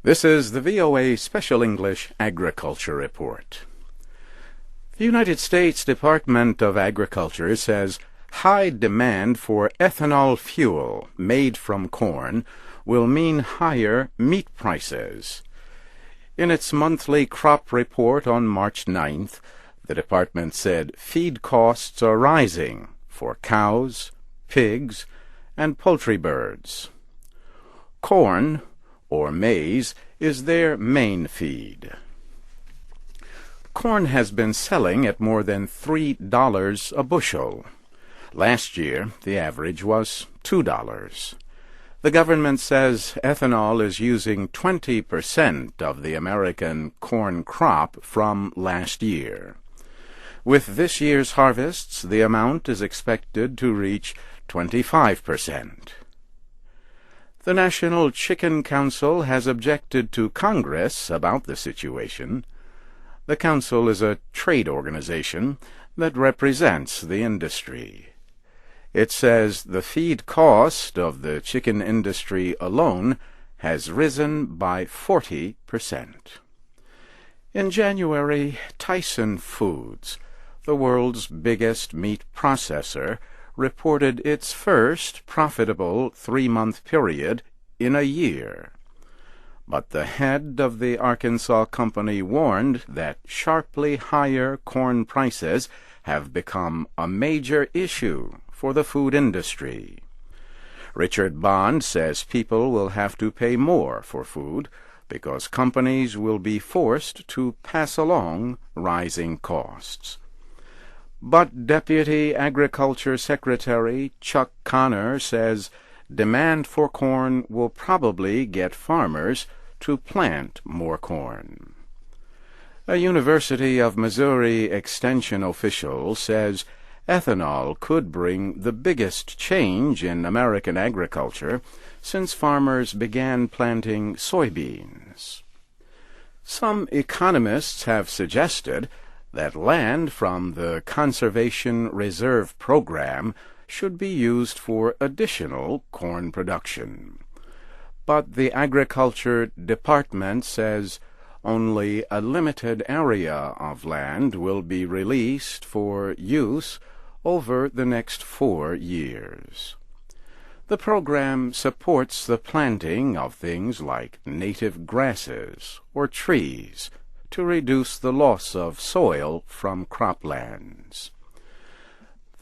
This is the VOA Special English Agriculture Report. The United States Department of Agriculture says high demand for ethanol fuel made from corn will mean higher meat prices. In its monthly crop report on March 9th, the department said feed costs are rising for cows, pigs, and poultry birds. Corn, or maize, is their main feed. Corn has been selling at more than $3 a bushel. Last year, the average was $2. The government says ethanol is using 20% of the American corn crop from last year. With this year's harvests, the amount is expected to reach 25%. The National Chicken Council has objected to Congress about the situation. The council is a trade organization that represents the industry. It says the feed cost of the chicken industry alone has risen by 40%. In January, Tyson Foods, the world's biggest meat processor, reported its first profitable 3-month period in a year. But the head of the Arkansas company warned that sharply higher corn prices have become a major issue for the food industry. Richard Bond says people will have to pay more for food because companies will be forced to pass along rising costs. But Deputy Agriculture Secretary Chuck Connor says demand for corn will probably get farmers to plant more corn. A University of Missouri Extension official says ethanol could bring the biggest change in American agriculture since farmers began planting soybeans. Some economists have suggested that land from the Conservation Reserve Program should be used for additional corn production. But the Agriculture Department says only a limited area of land will be released for use over the next 4 years. The program supports the planting of things like native grasses or trees to reduce the loss of soil from croplands.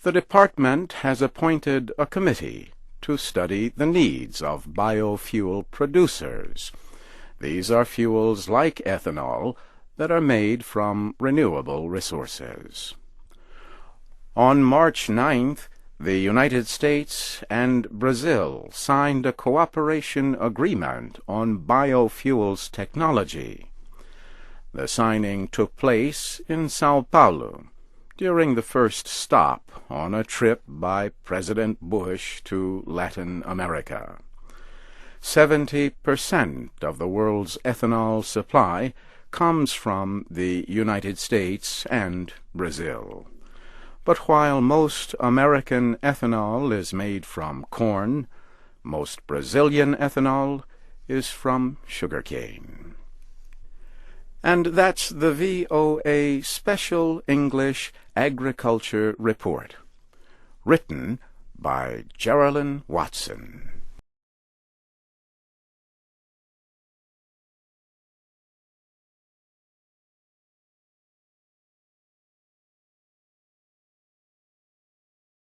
The department has appointed a committee to study the needs of biofuel producers. These are fuels like ethanol that are made from renewable resources. On March 9th, the United States and Brazil signed a cooperation agreement on biofuels technology. The signing took place in Sao Paulo during the first stop on a trip by President Bush to Latin America. 70% of the world's ethanol supply comes from the United States and Brazil. But while most American ethanol is made from corn, most Brazilian ethanol is from sugarcane. And that's the VOA Special English Agriculture Report, written by Geraldine Watson.